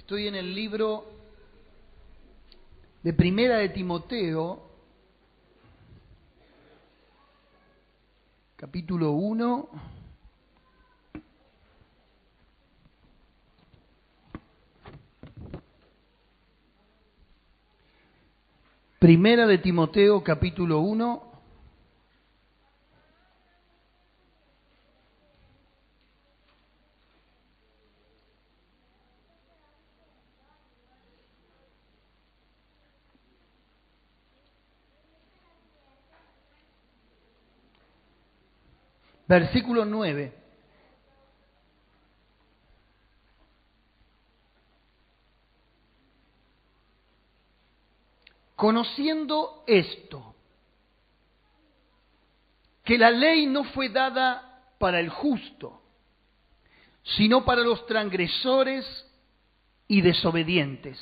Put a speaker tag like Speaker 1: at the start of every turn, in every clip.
Speaker 1: Estoy en el libro de Primera de Timoteo, capítulo 1. Primera de Timoteo, capítulo 1. Versículo 9. Conociendo esto, que la ley no fue dada para el justo, sino para los transgresores y desobedientes,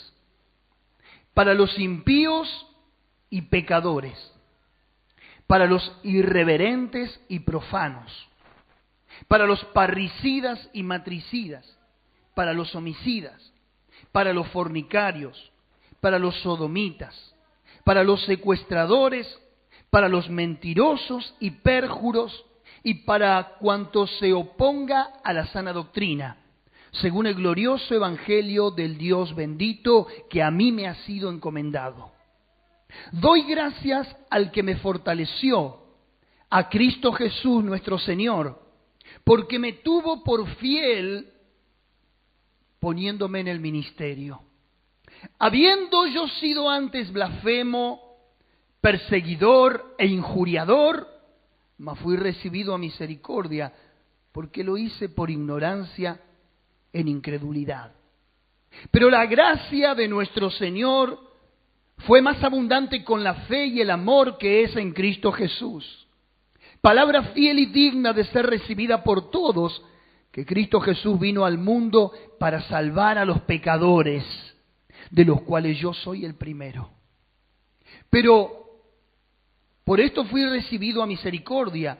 Speaker 1: para los impíos y pecadores, para los irreverentes y profanos, para los parricidas y matricidas, para los homicidas, para los fornicarios, para los sodomitas, para los secuestradores, para los mentirosos y pérjuros, y para cuanto se oponga a la sana doctrina, según el glorioso evangelio del Dios bendito que a mí me ha sido encomendado. Doy gracias al que me fortaleció, a Cristo Jesús nuestro Señor, porque me tuvo por fiel poniéndome en el ministerio. Habiendo yo sido antes blasfemo, perseguidor e injuriador, mas fui recibido a misericordia, porque lo hice por ignorancia en incredulidad. Pero la gracia de nuestro Señor fue más abundante con la fe y el amor que es en Cristo Jesús. Palabra fiel y digna de ser recibida por todos, que Cristo Jesús vino al mundo para salvar a los pecadores, de los cuales yo soy el primero. Pero por esto fui recibido a misericordia,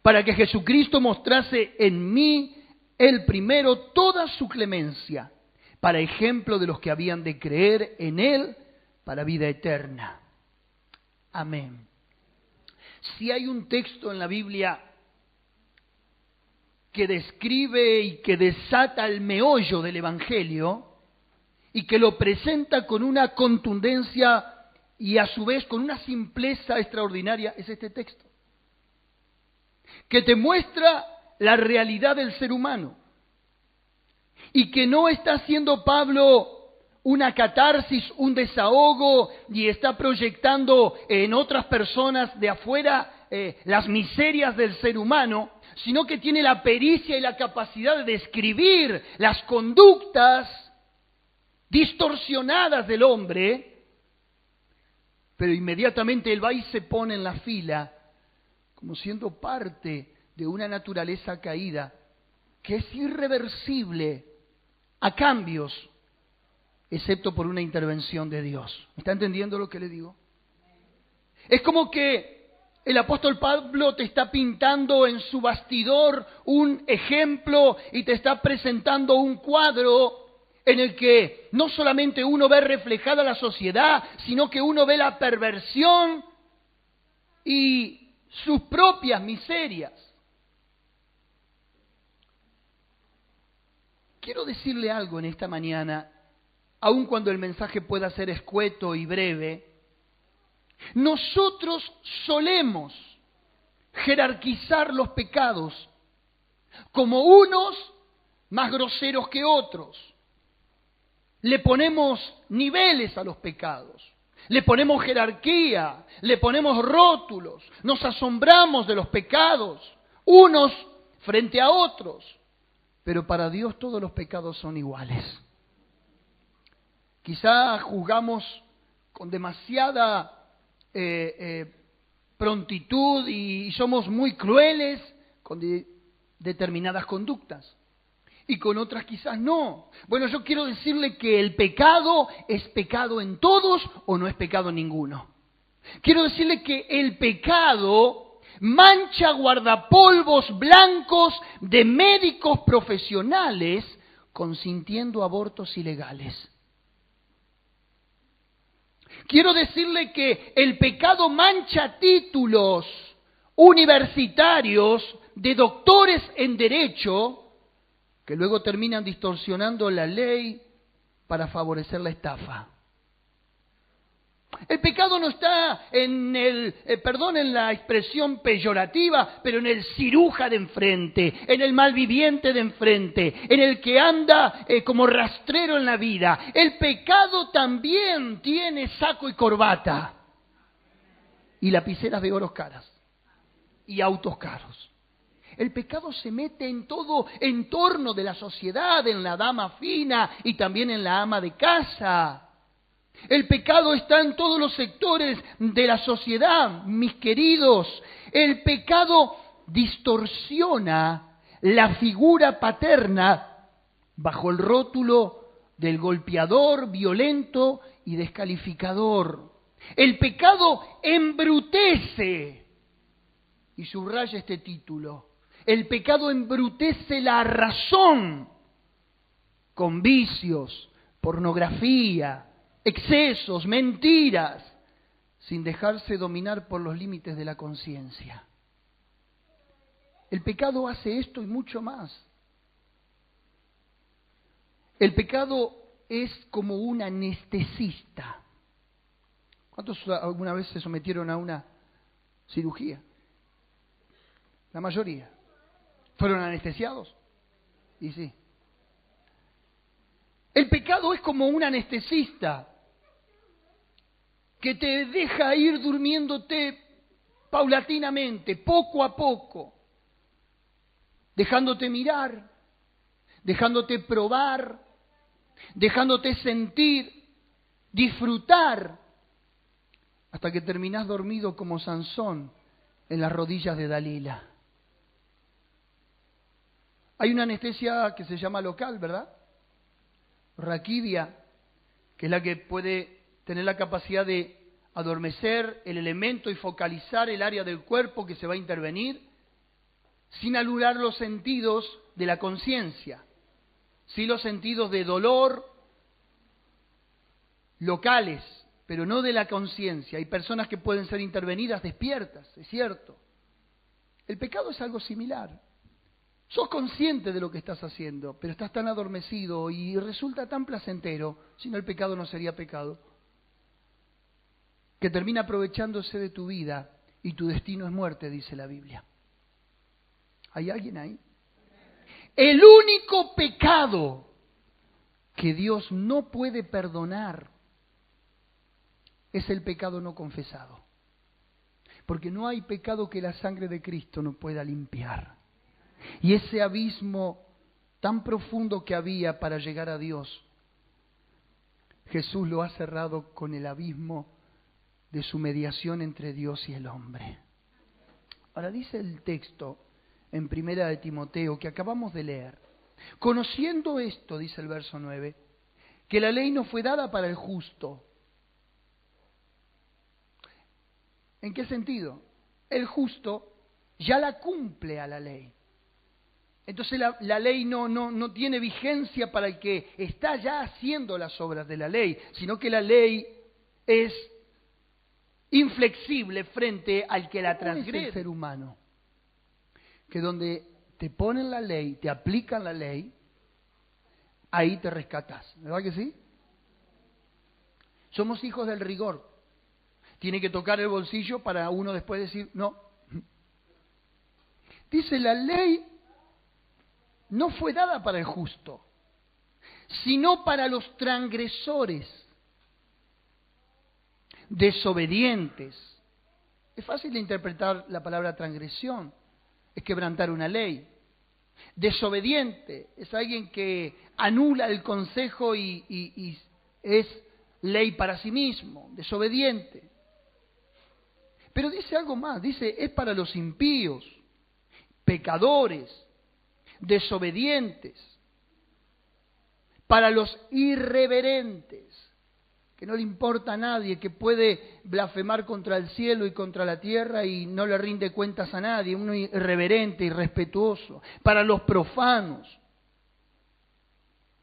Speaker 1: para que Jesucristo mostrase en mí el primero toda su clemencia, para ejemplo de los que habían de creer en Él para vida eterna. Amén. Si hay un texto en la Biblia que describe y que desata el meollo del Evangelio y que lo presenta con una contundencia y a su vez con una simpleza extraordinaria, es este texto, que te muestra la realidad del ser humano y que no está haciendo Pablo una catarsis, un desahogo y está proyectando en otras personas de afuera las miserias del ser humano, sino que tiene la pericia y la capacidad de describir las conductas distorsionadas del hombre, pero inmediatamente él va y se pone en la fila como siendo parte de una naturaleza caída que es irreversible a cambios, excepto por una intervención de Dios. ¿Me está entendiendo lo que le digo? Es como que el apóstol Pablo te está pintando en su bastidor un ejemplo y te está presentando un cuadro en el que no solamente uno ve reflejada la sociedad, sino que uno ve la perversión y sus propias miserias. Quiero decirle algo en esta mañana, aun cuando el mensaje pueda ser escueto y breve. Nosotros solemos jerarquizar los pecados como unos más groseros que otros. Le ponemos niveles a los pecados, le ponemos jerarquía, le ponemos rótulos, nos asombramos de los pecados, unos frente a otros, pero para Dios todos los pecados son iguales. Quizá juzgamos con demasiada prontitud y somos muy crueles con determinadas conductas. Y con otras quizás no. Bueno, yo quiero decirle que el pecado es pecado en todos o no es pecado en ninguno. Quiero decirle que el pecado mancha guardapolvos blancos de médicos profesionales consintiendo abortos ilegales. Quiero decirle que el pecado mancha títulos universitarios de doctores en derecho que luego terminan distorsionando la ley para favorecer la estafa. El pecado no está en perdonen la expresión peyorativa, pero en el ciruja de enfrente, en el malviviente de enfrente, en el que anda como rastrero en la vida. El pecado también tiene saco y corbata, y lapiceras de oros caras, y autos caros. El pecado se mete en todo entorno de la sociedad, en la dama fina y también en la ama de casa. El pecado está en todos los sectores de la sociedad, mis queridos. El pecado distorsiona la figura paterna bajo el rótulo del golpeador, violento y descalificador. El pecado embrutece, y subraya este título, el pecado embrutece la razón con vicios, pornografía, excesos, mentiras, sin dejarse dominar por los límites de la conciencia. El pecado hace esto y mucho más. El pecado es como un anestesista. ¿Cuántos alguna vez se sometieron a una cirugía? La mayoría. ¿Fueron anestesiados? Y sí. El pecado es como un anestesista que te deja ir durmiéndote paulatinamente, poco a poco, dejándote mirar, dejándote probar, dejándote sentir, disfrutar, hasta que terminás dormido como Sansón en las rodillas de Dalila. Hay una anestesia que se llama local, ¿verdad? Raquidia, que es la que puede tener la capacidad de adormecer el elemento y focalizar el área del cuerpo que se va a intervenir, sin anular los sentidos de la conciencia, sí los sentidos de dolor locales, pero no de la conciencia. Hay personas que pueden ser intervenidas despiertas, es cierto. El pecado es algo similar. Sos consciente de lo que estás haciendo, pero estás tan adormecido y resulta tan placentero, si no el pecado no sería pecado, que termina aprovechándose de tu vida y tu destino es muerte, dice la Biblia. ¿Hay alguien ahí? El único pecado que Dios no puede perdonar es el pecado no confesado. Porque no hay pecado que la sangre de Cristo no pueda limpiar. Y ese abismo tan profundo que había para llegar a Dios, Jesús lo ha cerrado con el abismo de su mediación entre Dios y el hombre. Ahora dice el texto en 1 Timoteo que acabamos de leer: conociendo esto, dice el verso 9, que la ley no fue dada para el justo. ¿En qué sentido? El justo ya la cumple a la ley. Entonces la ley no tiene vigencia para el que está ya haciendo las obras de la ley, sino que la ley es inflexible frente al que la transgrede. Es el ser humano, que donde te ponen la ley, te aplican la ley, ahí te rescatás, ¿verdad que sí? Somos hijos del rigor. Tiene que tocar el bolsillo para uno después decir, no. Dice, la ley no fue dada para el justo, sino para los transgresores, desobedientes. Es fácil de interpretar la palabra transgresión, es quebrantar una ley. Desobediente es alguien que anula el consejo y es ley para sí mismo, desobediente. Pero dice algo más, dice, es para los impíos, pecadores, desobedientes, para los irreverentes, que no le importa a nadie, que puede blasfemar contra el cielo y contra la tierra y no le rinde cuentas a nadie, uno irreverente, irrespetuoso, para los profanos.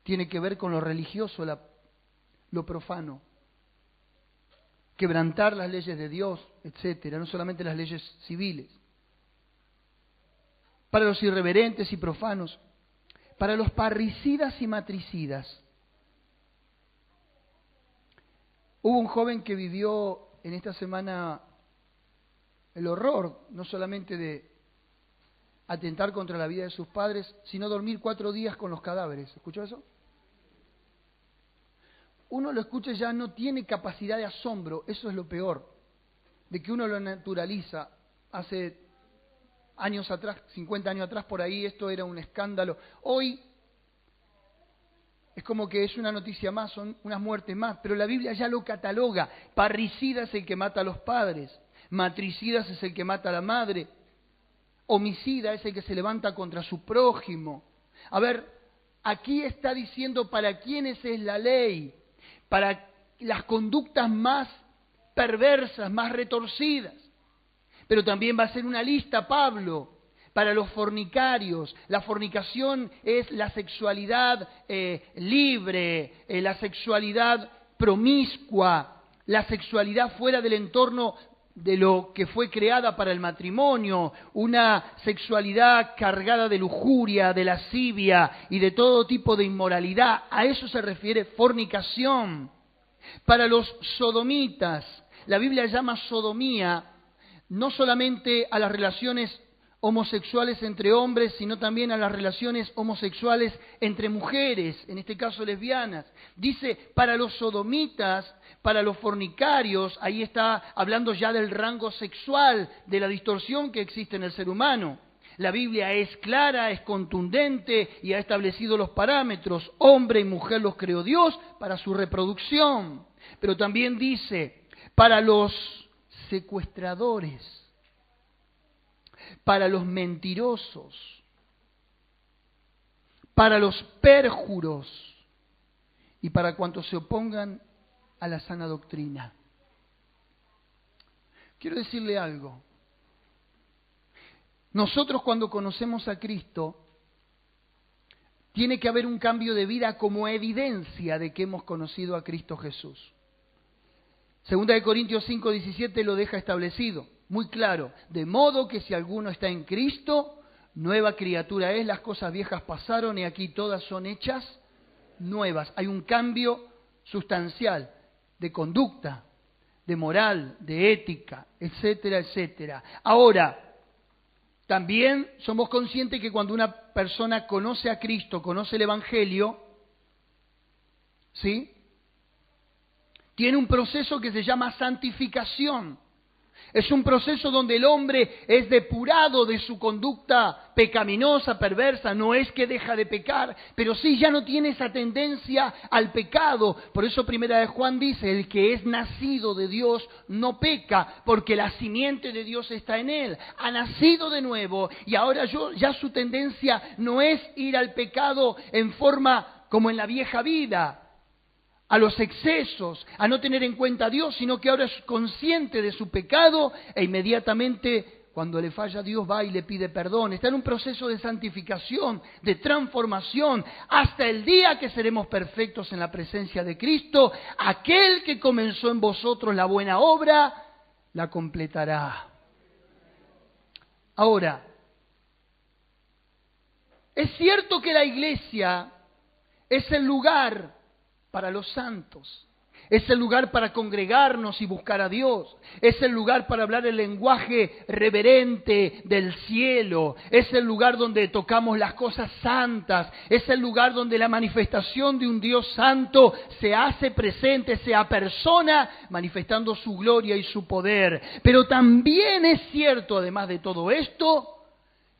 Speaker 1: tiene que ver con lo religioso, lo profano. Quebrantar las leyes de Dios, etcétera, no solamente las leyes civiles. Para los irreverentes y profanos, para los parricidas y matricidas. Hubo un joven que vivió en esta semana el horror, no solamente de atentar contra la vida de sus padres, sino dormir 4 días con los cadáveres. ¿Escuchó eso? Uno lo escucha y ya no tiene capacidad de asombro, eso es lo peor, de que uno lo naturaliza. Hace años atrás, 50 años atrás, por ahí, esto era un escándalo. Hoy es como que es una noticia más, son unas muertes más, pero la Biblia ya lo cataloga. Parricida es el que mata a los padres, matricidas es el que mata a la madre, homicida es el que se levanta contra su prójimo. A ver, aquí está diciendo para quiénes es la ley, para las conductas más perversas, más retorcidas. Pero también va a ser una lista, Pablo, para los fornicarios. La fornicación es la sexualidad libre, la sexualidad promiscua, la sexualidad fuera del entorno de lo que fue creada para el matrimonio, una sexualidad cargada de lujuria, de lascivia y de todo tipo de inmoralidad. A eso se refiere fornicación. Para los sodomitas, la Biblia llama sodomía no solamente a las relaciones homosexuales entre hombres, sino también a las relaciones homosexuales entre mujeres, en este caso lesbianas. Dice, para los sodomitas, para los fornicarios, ahí está hablando ya del rango sexual, de la distorsión que existe en el ser humano. La Biblia es clara, es contundente y ha establecido los parámetros. Hombre y mujer los creó Dios para su reproducción. Pero también dice, para los secuestradores, para los mentirosos, para los pérjuros y para cuantos se opongan a la sana doctrina. Quiero decirle algo. Nosotros cuando conocemos a Cristo, tiene que haber un cambio de vida como evidencia de que hemos conocido a Cristo Jesús. Segunda de Corintios 5:17 lo deja establecido, muy claro. De modo que si alguno está en Cristo, nueva criatura es, las cosas viejas pasaron y aquí todas son hechas nuevas. Hay un cambio sustancial de conducta, de moral, de ética, etcétera, etcétera. Ahora, también somos conscientes que cuando una persona conoce a Cristo, conoce el Evangelio, ¿sí?, tiene un proceso que se llama santificación. Es un proceso donde el hombre es depurado de su conducta pecaminosa, perversa. No es que deja de pecar, pero sí ya no tiene esa tendencia al pecado. Por eso Primera de Juan dice, el que es nacido de Dios no peca, porque la simiente de Dios está en él. Ha nacido de nuevo y ahora ya su tendencia no es ir al pecado en forma como en la vieja vida, a los excesos, a no tener en cuenta a Dios, sino que ahora es consciente de su pecado e inmediatamente cuando le falla a Dios va y le pide perdón. Está en un proceso de santificación, de transformación, hasta el día que seremos perfectos en la presencia de Cristo. Aquel que comenzó en vosotros la buena obra, la completará. Ahora, es cierto que la iglesia es el lugar para los santos, es el lugar para congregarnos y buscar a Dios, es el lugar para hablar el lenguaje reverente del cielo, es el lugar donde tocamos las cosas santas, es el lugar donde la manifestación de un Dios santo se hace presente, se apersona, manifestando su gloria y su poder. Pero también es cierto, además de todo esto,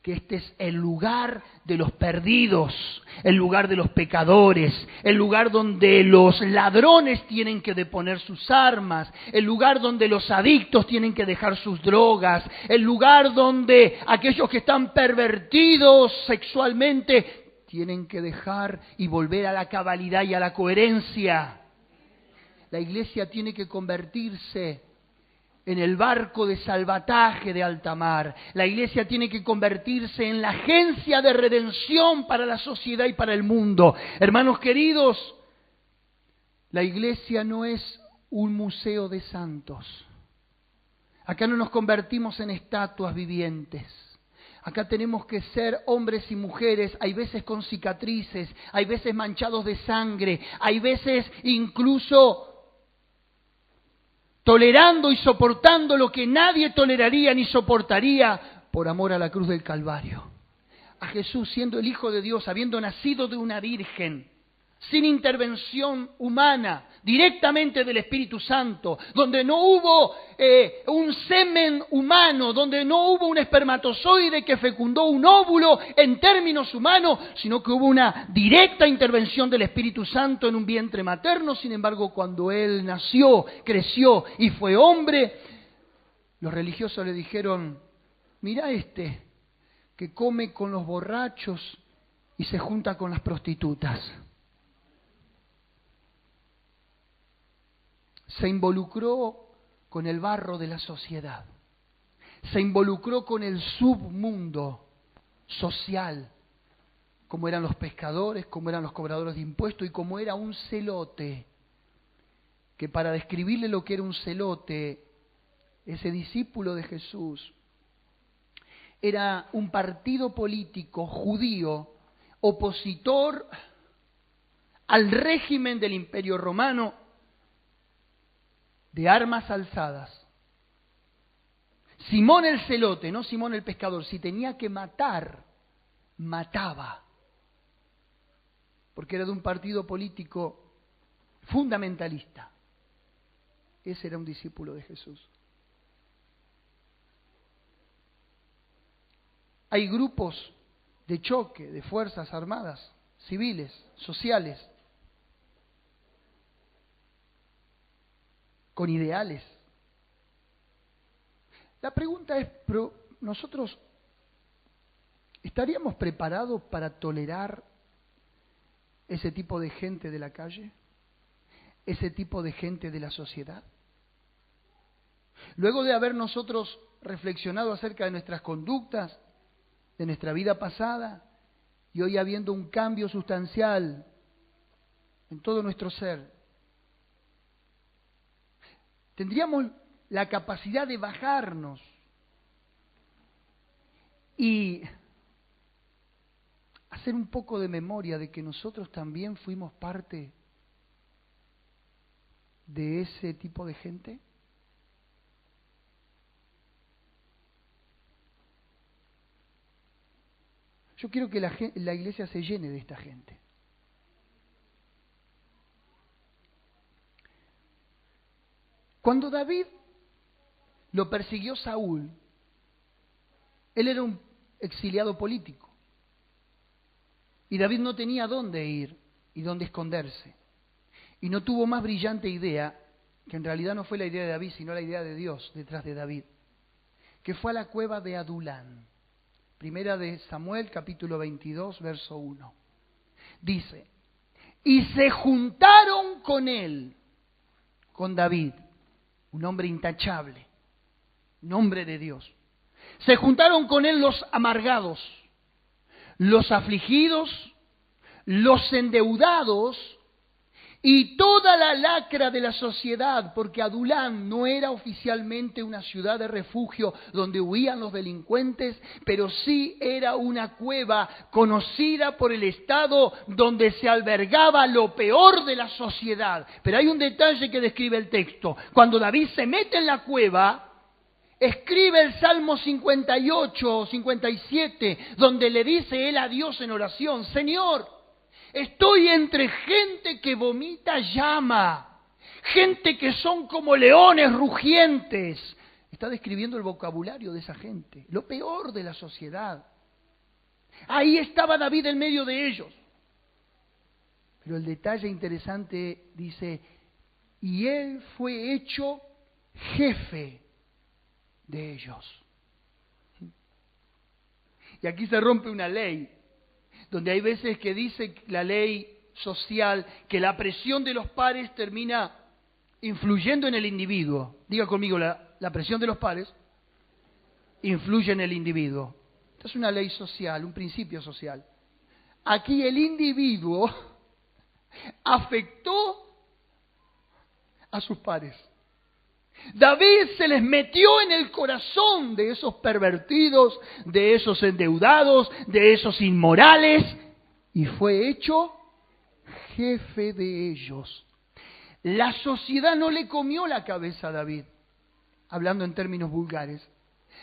Speaker 1: que este es el lugar de los perdidos, el lugar de los pecadores, el lugar donde los ladrones tienen que deponer sus armas, el lugar donde los adictos tienen que dejar sus drogas, el lugar donde aquellos que están pervertidos sexualmente tienen que dejar y volver a la cabalidad y a la coherencia. La iglesia tiene que convertirse en el barco de salvataje de alta mar. La iglesia tiene que convertirse en la agencia de redención para la sociedad y para el mundo. Hermanos queridos, la iglesia no es un museo de santos. Acá no nos convertimos en estatuas vivientes. Acá tenemos que ser hombres y mujeres, hay veces con cicatrices, hay veces manchados de sangre, hay veces incluso tolerando y soportando lo que nadie toleraría ni soportaría por amor a la cruz del Calvario. A Jesús, siendo el Hijo de Dios, habiendo nacido de una virgen, sin intervención humana, directamente del Espíritu Santo, donde no hubo un semen humano, donde no hubo un espermatozoide que fecundó un óvulo en términos humanos, sino que hubo una directa intervención del Espíritu Santo en un vientre materno. Sin embargo, cuando Él nació, creció y fue hombre, los religiosos le dijeron: mira que come con los borrachos y se junta con las prostitutas. Se involucró con el barro de la sociedad, se involucró con el submundo social, como eran los pescadores, como eran los cobradores de impuestos y como era un celote, que para describirle lo que era un celote, ese discípulo de Jesús, era un partido político judío opositor al régimen del Imperio Romano, de armas alzadas. Simón el celote, no Simón el pescador, si tenía que matar, mataba. Porque era de un partido político fundamentalista. Ese era un discípulo de Jesús. Hay grupos de choque de fuerzas armadas, civiles, sociales, con ideales. La pregunta es, ¿nosotros estaríamos preparados para tolerar ese tipo de gente de la calle? ¿Ese tipo de gente de la sociedad? Luego de haber nosotros reflexionado acerca de nuestras conductas, de nuestra vida pasada, y hoy habiendo un cambio sustancial en todo nuestro ser, tendríamos la capacidad de bajarnos y hacer un poco de memoria de que nosotros también fuimos parte de ese tipo de gente. Yo quiero que la iglesia se llene de esta gente. Cuando David lo persiguió Saúl, él era un exiliado político. Y David no tenía dónde ir y dónde esconderse. Y no tuvo más brillante idea, que en realidad no fue la idea de David, sino la idea de Dios detrás de David, que fue a la cueva de Adulán. Primera de Samuel, capítulo 22, verso 1. Dice: y se juntaron con él, con David, un hombre intachable, un hombre de Dios. Se juntaron con él los amargados, los afligidos, los endeudados y toda la lacra de la sociedad, porque Adulán no era oficialmente una ciudad de refugio donde huían los delincuentes, pero sí era una cueva conocida por el Estado donde se albergaba lo peor de la sociedad. Pero hay un detalle que describe el texto. Cuando David se mete en la cueva, escribe el Salmo 58 o 57, donde le dice él a Dios en oración: Señor, estoy entre gente que vomita llama, gente que son como leones rugientes. Está describiendo el vocabulario de esa gente, lo peor de la sociedad. Ahí estaba David en medio de ellos. Pero el detalle interesante dice: y él fue hecho jefe de ellos. Y aquí se rompe una ley, donde hay veces que dice la ley social que la presión de los pares termina influyendo en el individuo. Diga conmigo, la la presión de los pares influye en el individuo. Esta es una ley social, un principio social. Aquí el individuo afectó a sus pares. David se les metió en el corazón de esos pervertidos, de esos endeudados, de esos inmorales, y fue hecho jefe de ellos. La sociedad no le comió la cabeza a David, hablando en términos vulgares.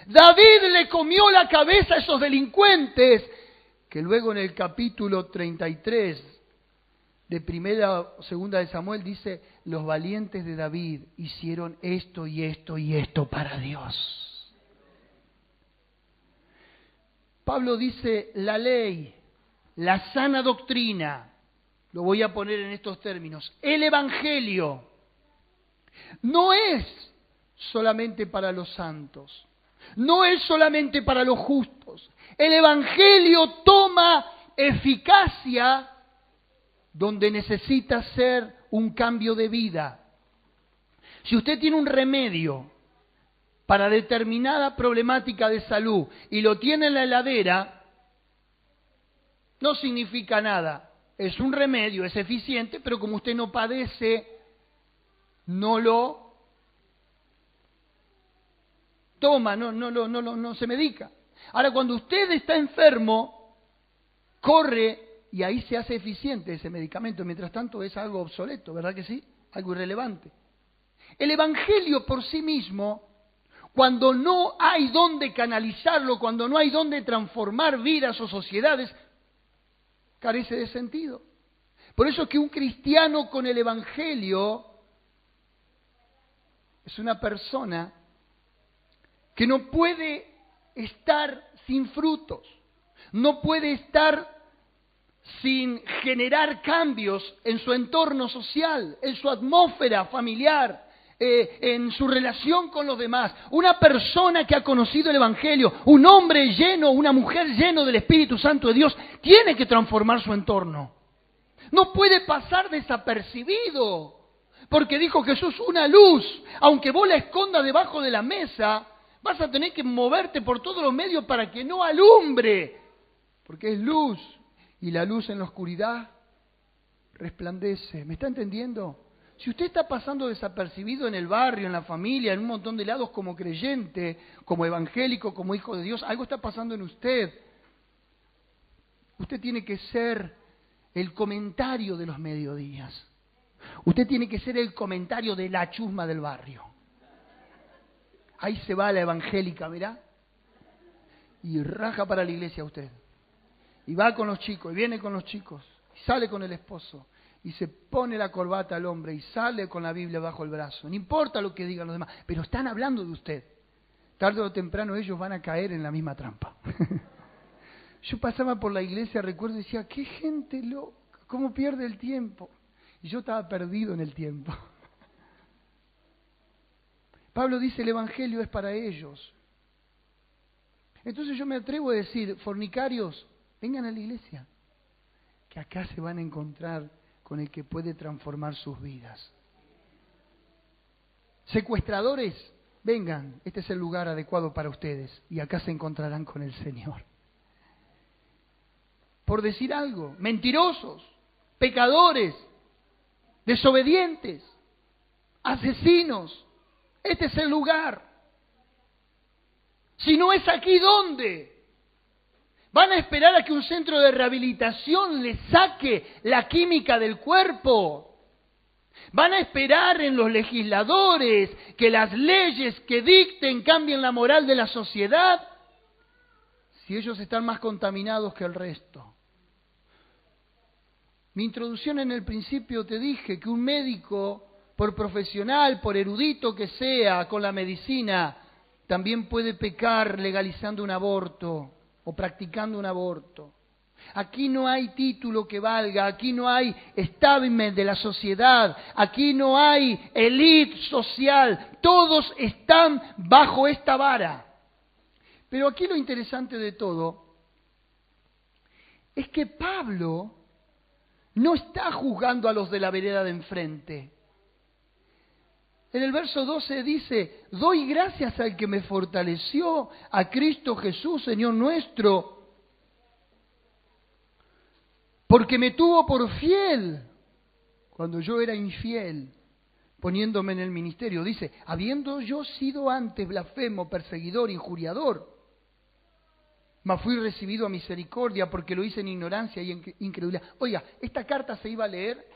Speaker 1: David le comió la cabeza a esos delincuentes, que luego en el capítulo 33 de primera o segunda de Samuel dice, los valientes de David hicieron esto y esto y esto para Dios. Pablo dice, la ley, la sana doctrina, lo voy a poner en estos términos, el evangelio no es solamente para los santos, no es solamente para los justos. El evangelio toma eficacia donde necesita ser un cambio de vida. Si usted tiene un remedio para determinada problemática de salud y lo tiene en la heladera, no significa nada. Es un remedio, es eficiente, pero como usted no padece, no lo toma, no se medica. Ahora, cuando usted está enfermo, corre y ahí se hace eficiente ese medicamento. Mientras tanto es algo obsoleto, ¿verdad que sí? Algo irrelevante. El evangelio por sí mismo, cuando no hay dónde canalizarlo, cuando no hay dónde transformar vidas o sociedades, carece de sentido. Por eso es que un cristiano con el evangelio es una persona que no puede estar sin frutos, no puede estar sin generar cambios en su entorno social, en su atmósfera familiar, en su relación con los demás. Una persona que ha conocido el evangelio, un hombre lleno, una mujer lleno del Espíritu Santo de Dios, tiene que transformar su entorno. No puede pasar desapercibido, porque dijo Jesús, una luz, aunque vos la escondas debajo de la mesa, vas a tener que moverte por todos los medios para que no alumbre, porque es luz, y la luz en la oscuridad resplandece. ¿Me está entendiendo? Si usted está pasando desapercibido en el barrio, en la familia, en un montón de lados como creyente, como evangélico, como hijo de Dios, algo está pasando en usted. Usted tiene que ser el comentario de los mediodías. Usted tiene que ser el comentario de la chusma del barrio. Ahí se va la evangélica, mirá, y raja para la iglesia usted. Y va con los chicos, y viene con los chicos, y sale con el esposo, y se pone la corbata al hombre, y sale con la Biblia bajo el brazo. No importa lo que digan los demás, pero están hablando de usted. Tarde o temprano ellos van a caer en la misma trampa. Yo pasaba por la iglesia, recuerdo, y decía, qué gente loca, cómo pierde el tiempo. Y yo estaba perdido en el tiempo. Pablo dice, el evangelio es para ellos. Entonces yo me atrevo a decir, fornicarios, vengan a la iglesia, que acá se van a encontrar con el que puede transformar sus vidas. Secuestradores, vengan, este es el lugar adecuado para ustedes, y acá se encontrarán con el Señor. Por decir algo, mentirosos, pecadores, desobedientes, asesinos, este es el lugar. Si no es aquí, ¿dónde? ¿Van a esperar a que un centro de rehabilitación les saque la química del cuerpo? ¿Van a esperar en los legisladores que las leyes que dicten cambien la moral de la sociedad? Si ellos están más contaminados que el resto. Mi introducción en el principio te dije que un médico, por profesional, por erudito que sea con la medicina, también puede pecar legalizando un aborto o practicando un aborto. Aquí no hay título que valga, aquí no hay establishment de la sociedad, aquí no hay élite social, todos están bajo esta vara. Pero aquí lo interesante de todo es que Pablo no está juzgando a los de la vereda de enfrente. En el verso 12 dice, doy gracias al que me fortaleció, a Cristo Jesús, Señor nuestro, porque me tuvo por fiel cuando yo era infiel, poniéndome en el ministerio. Dice, habiendo yo sido antes blasfemo, perseguidor, injuriador, mas fui recibido a misericordia porque lo hice en ignorancia y en incredulidad. Oiga, esta carta se iba a leer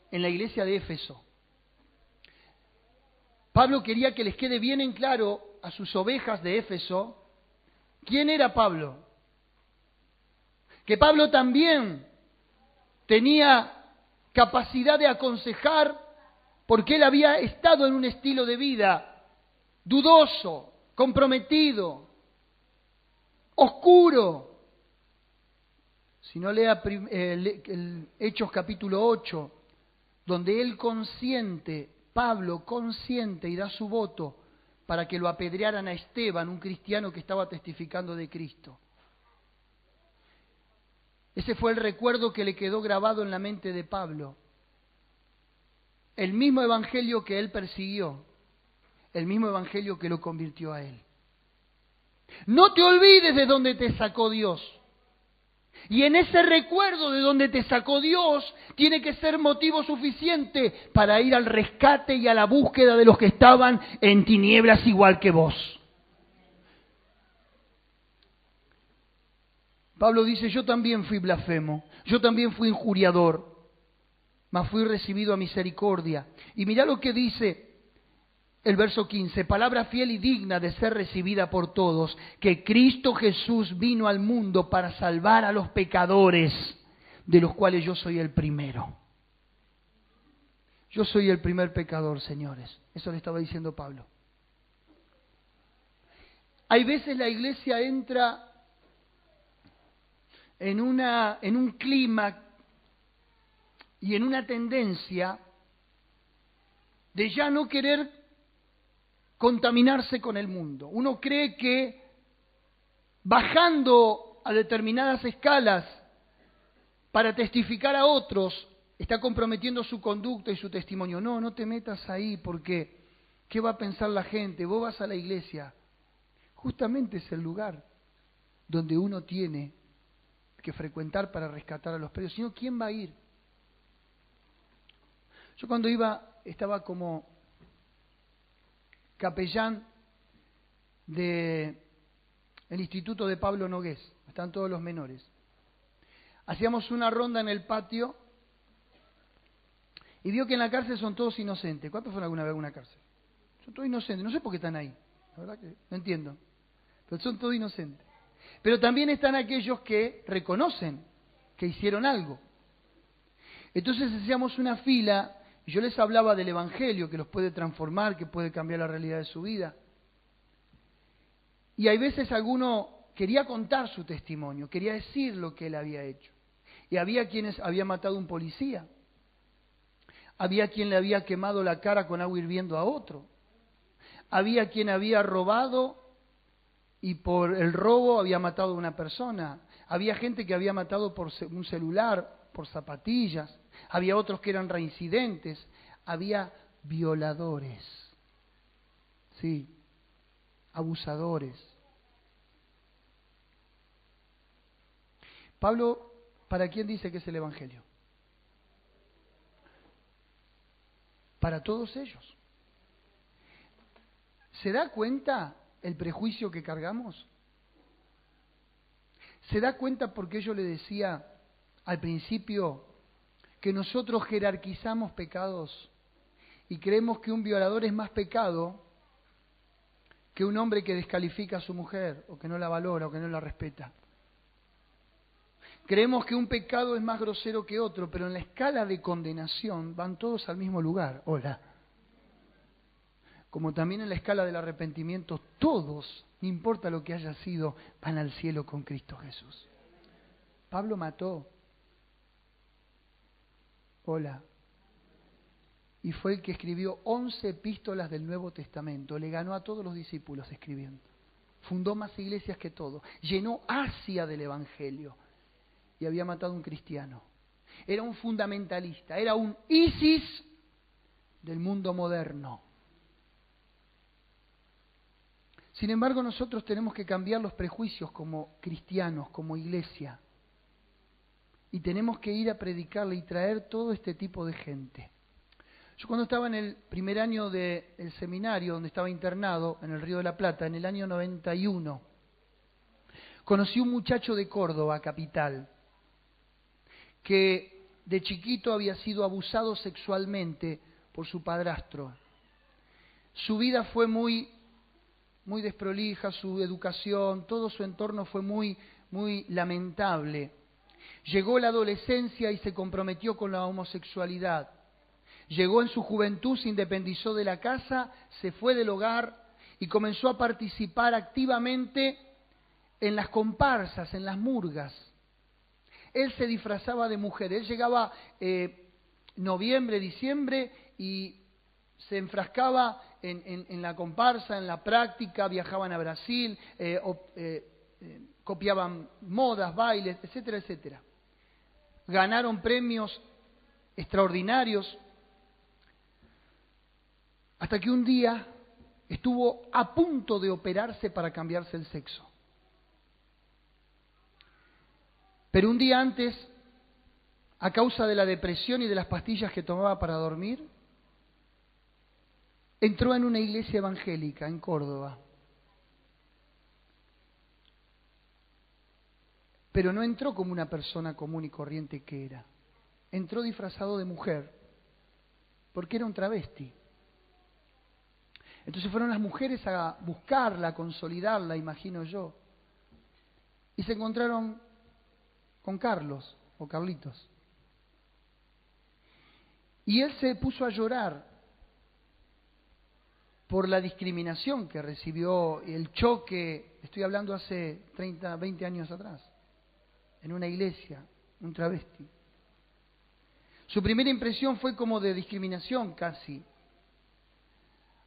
Speaker 1: en la iglesia de Éfeso. Pablo quería que les quede bien en claro a sus ovejas de Éfeso quién era Pablo. Que Pablo también tenía capacidad de aconsejar porque él había estado en un estilo de vida dudoso, comprometido, oscuro. Si no lea Hechos capítulo 8, donde él Pablo consiente y da su voto para que lo apedrearan a Esteban, un cristiano que estaba testificando de Cristo. Ese fue el recuerdo que le quedó grabado en la mente de Pablo. El mismo evangelio que él persiguió, el mismo evangelio que lo convirtió a él. No te olvides de dónde te sacó Dios. Y en ese recuerdo de donde te sacó Dios, tiene que ser motivo suficiente para ir al rescate y a la búsqueda de los que estaban en tinieblas igual que vos. Pablo dice, yo también fui blasfemo, yo también fui injuriador, mas fui recibido a misericordia. Y mirá lo que dice el verso 15, palabra fiel y digna de ser recibida por todos, que Cristo Jesús vino al mundo para salvar a los pecadores, de los cuales yo soy el primero. Yo soy el primer pecador, señores. Eso le estaba diciendo Pablo. Hay veces la iglesia entra en un clima y en una tendencia de ya no querer contaminarse con el mundo. Uno cree que bajando a determinadas escalas para testificar a otros está comprometiendo su conducta y su testimonio. No, no te metas ahí porque ¿qué va a pensar la gente? Vos vas a la iglesia. Justamente es el lugar donde uno tiene que frecuentar para rescatar a los perdidos. Si no, ¿quién va a ir? Yo cuando estaba como capellán del Instituto de Pablo Nogués, están todos los menores. Hacíamos una ronda en el patio y vio que en la cárcel son todos inocentes. ¿Cuántos fueron alguna vez a una cárcel? Son todos inocentes, no sé por qué están ahí, la verdad que no entiendo, pero son todos inocentes. Pero también están aquellos que reconocen que hicieron algo. Entonces hacíamos una fila y yo les hablaba del Evangelio, que los puede transformar, que puede cambiar la realidad de su vida. Y hay veces alguno quería contar su testimonio, quería decir lo que él había hecho. Y había quienes había matado a un policía, había quien le había quemado la cara con agua hirviendo a otro, había quien había robado y por el robo había matado a una persona, había gente que había matado por un celular, por zapatillas, había otros que eran reincidentes, había violadores, sí, abusadores. Pablo, ¿para quién dice que es el Evangelio? Para todos ellos. ¿Se da cuenta el prejuicio que cargamos? ¿Se da cuenta por qué yo le decía al principio que nosotros jerarquizamos pecados y creemos que un violador es más pecado que un hombre que descalifica a su mujer o que no la valora o que no la respeta? Creemos que un pecado es más grosero que otro, pero en la escala de condenación van todos al mismo lugar. Hola. Como también en la escala del arrepentimiento, todos, no importa lo que haya sido, van al cielo con Cristo Jesús. Pablo mató. Hola. Y fue el que escribió 11 epístolas del Nuevo Testamento. Le ganó a todos los discípulos escribiendo. Fundó más iglesias que todos. Llenó Asia del Evangelio. Y había matado a un cristiano. Era un fundamentalista. Era un ISIS del mundo moderno. Sin embargo, nosotros tenemos que cambiar los prejuicios como cristianos, como iglesia. Y tenemos que ir a predicarle y traer todo este tipo de gente. Yo cuando estaba en el primer año del seminario, donde estaba internado, en el Río de la Plata, en el año 91, conocí un muchacho de Córdoba, capital, que de chiquito había sido abusado sexualmente por su padrastro. Su vida fue muy desprolija, su educación, todo su entorno fue muy lamentable. Llegó la adolescencia y se comprometió con la homosexualidad. Llegó en su juventud, se independizó de la casa, se fue del hogar y comenzó a participar activamente en las comparsas, en las murgas. Él se disfrazaba de mujer. Él llegaba noviembre, diciembre y se enfrascaba en la comparsa, en la práctica, viajaban a Brasil, copiaban modas, bailes, etcétera, etcétera. Ganaron premios extraordinarios, hasta que un día estuvo a punto de operarse para cambiarse el sexo. Pero un día antes, a causa de la depresión y de las pastillas que tomaba para dormir, entró en una iglesia evangélica en Córdoba. Pero no entró como una persona común y corriente que era. Entró disfrazado de mujer, porque era un travesti. Entonces fueron las mujeres a buscarla, a consolidarla, imagino yo. Y se encontraron con Carlos, o Carlitos. Y él se puso a llorar por la discriminación que recibió, el choque, estoy hablando hace 30, 20 años atrás, en una iglesia, un travesti. Su primera impresión fue como de discriminación casi,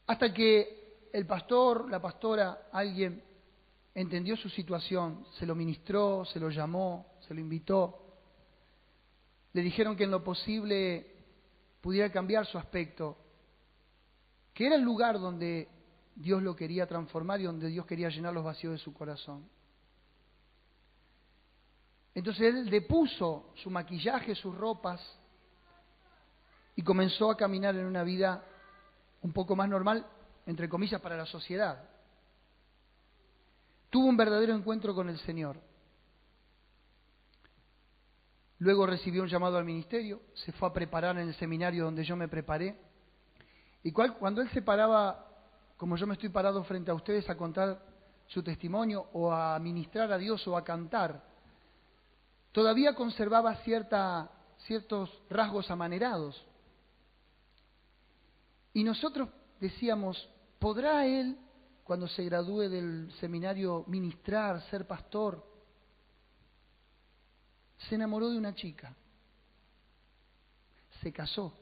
Speaker 1: hasta que el pastor, la pastora, alguien entendió su situación, se lo ministró, se lo llamó, se lo invitó, le dijeron que en lo posible pudiera cambiar su aspecto, que era el lugar donde Dios lo quería transformar y donde Dios quería llenar los vacíos de su corazón. Entonces él depuso su maquillaje, sus ropas, y comenzó a caminar en una vida un poco más normal, entre comillas, para la sociedad. Tuvo un verdadero encuentro con el Señor. Luego recibió un llamado al ministerio, se fue a preparar en el seminario donde yo me preparé. Y cuando él se paraba, como yo me estoy parado frente a ustedes, a contar su testimonio o a ministrar a Dios o a cantar, todavía conservaba ciertos rasgos amanerados. Y nosotros decíamos, ¿podrá él, cuando se gradúe del seminario, ministrar, ser pastor? Se enamoró de una chica, se casó,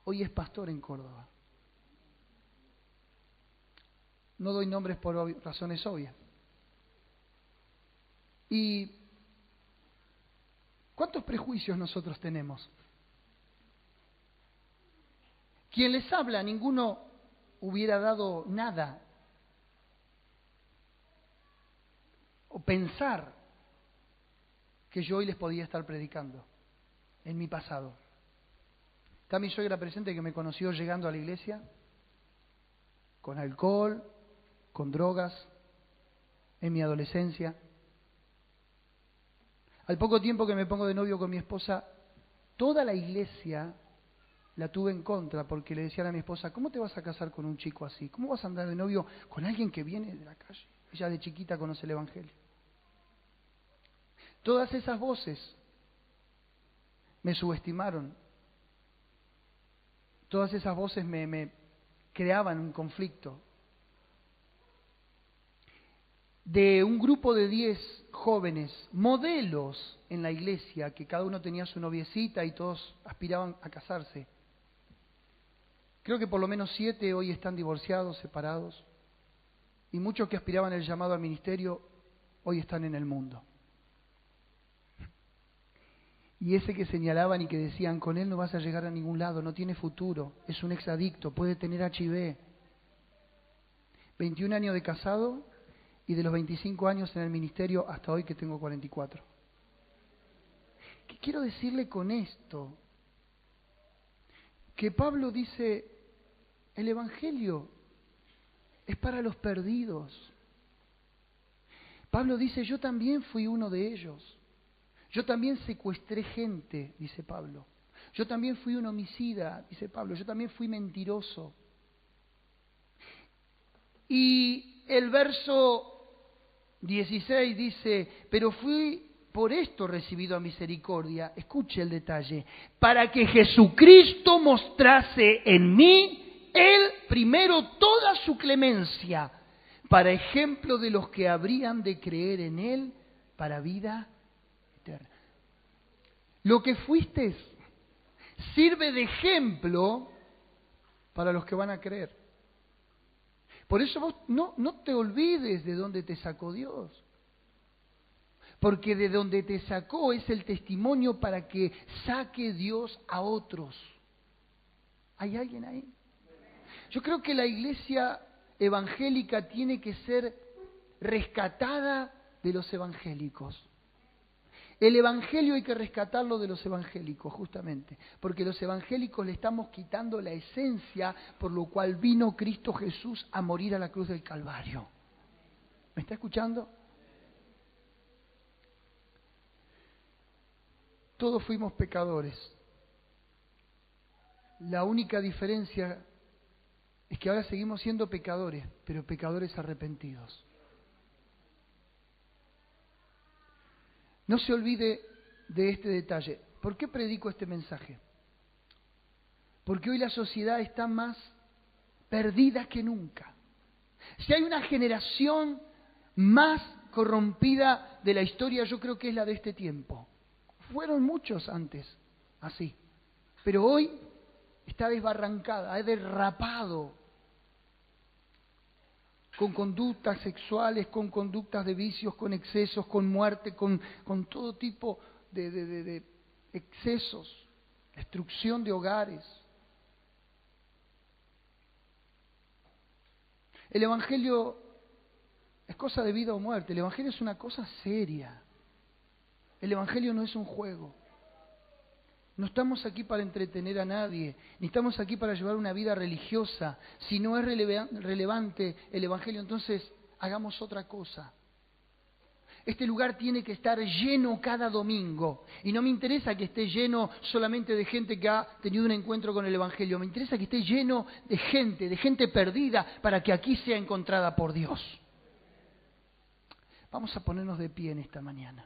Speaker 1: hoy es pastor en Córdoba. No doy nombres por razones obvias. ¿Y cuántos prejuicios nosotros tenemos? Quien les habla, ninguno hubiera dado nada. O pensar que yo hoy les podía estar predicando en mi pasado. Está mi suegra presente que me conoció llegando a la iglesia, con alcohol, con drogas, en mi adolescencia. Al poco tiempo que me pongo de novio con mi esposa, toda la iglesia la tuve en contra, porque le decían a mi esposa, ¿cómo te vas a casar con un chico así? ¿Cómo vas a andar de novio con alguien que viene de la calle? Ella de chiquita conoce el Evangelio. Todas esas voces me subestimaron. Todas esas voces me creaban un conflicto. De un grupo de 10 jóvenes, modelos en la iglesia, que cada uno tenía su noviecita y todos aspiraban a casarse. Creo que por lo menos 7 hoy están divorciados, separados, y muchos que aspiraban el llamado al ministerio hoy están en el mundo. Y ese que señalaban y que decían, con él no vas a llegar a ningún lado, no tiene futuro, es un exadicto, puede tener HIV. 21 años de casado y de los 25 años en el ministerio hasta hoy que tengo 44. ¿Qué quiero decirle con esto? Que Pablo dice, el Evangelio es para los perdidos. Pablo dice, yo también fui uno de ellos. Yo también secuestré gente, dice Pablo. Yo también fui un homicida, dice Pablo. Yo también fui mentiroso. Y el verso 16 dice, pero fui por esto recibido a misericordia. Escuche el detalle. Para que Jesucristo mostrase en mí, Él primero toda su clemencia, para ejemplo de los que habrían de creer en Él para vida eterna. Lo que fuiste sirve de ejemplo para los que van a creer. Por eso vos no te olvides de dónde te sacó Dios. Porque de donde te sacó es el testimonio para que saque Dios a otros. ¿Hay alguien ahí? Yo creo que la iglesia evangélica tiene que ser rescatada de los evangélicos. El evangelio hay que rescatarlo de los evangélicos, justamente, porque los evangélicos le estamos quitando la esencia por lo cual vino Cristo Jesús a morir a la cruz del Calvario. ¿Me está escuchando? Todos fuimos pecadores. La única diferencia es que ahora seguimos siendo pecadores, pero pecadores arrepentidos. No se olvide de este detalle. ¿Por qué predico este mensaje? Porque hoy la sociedad está más perdida que nunca. Si hay una generación más corrompida de la historia, yo creo que es la de este tiempo. Fueron muchos antes así, pero hoy está desbarrancada, ha derrapado con conductas sexuales, con conductas de vicios, con excesos, con muerte, con todo tipo de excesos, destrucción de hogares. El Evangelio es cosa de vida o muerte, el Evangelio es una cosa seria. El Evangelio no es un juego. No estamos aquí para entretener a nadie, ni estamos aquí para llevar una vida religiosa. Si no es relevante el Evangelio, entonces hagamos otra cosa. Este lugar tiene que estar lleno cada domingo. Y no me interesa que esté lleno solamente de gente que ha tenido un encuentro con el Evangelio. Me interesa que esté lleno de gente perdida, para que aquí sea encontrada por Dios. Vamos a ponernos de pie en esta mañana.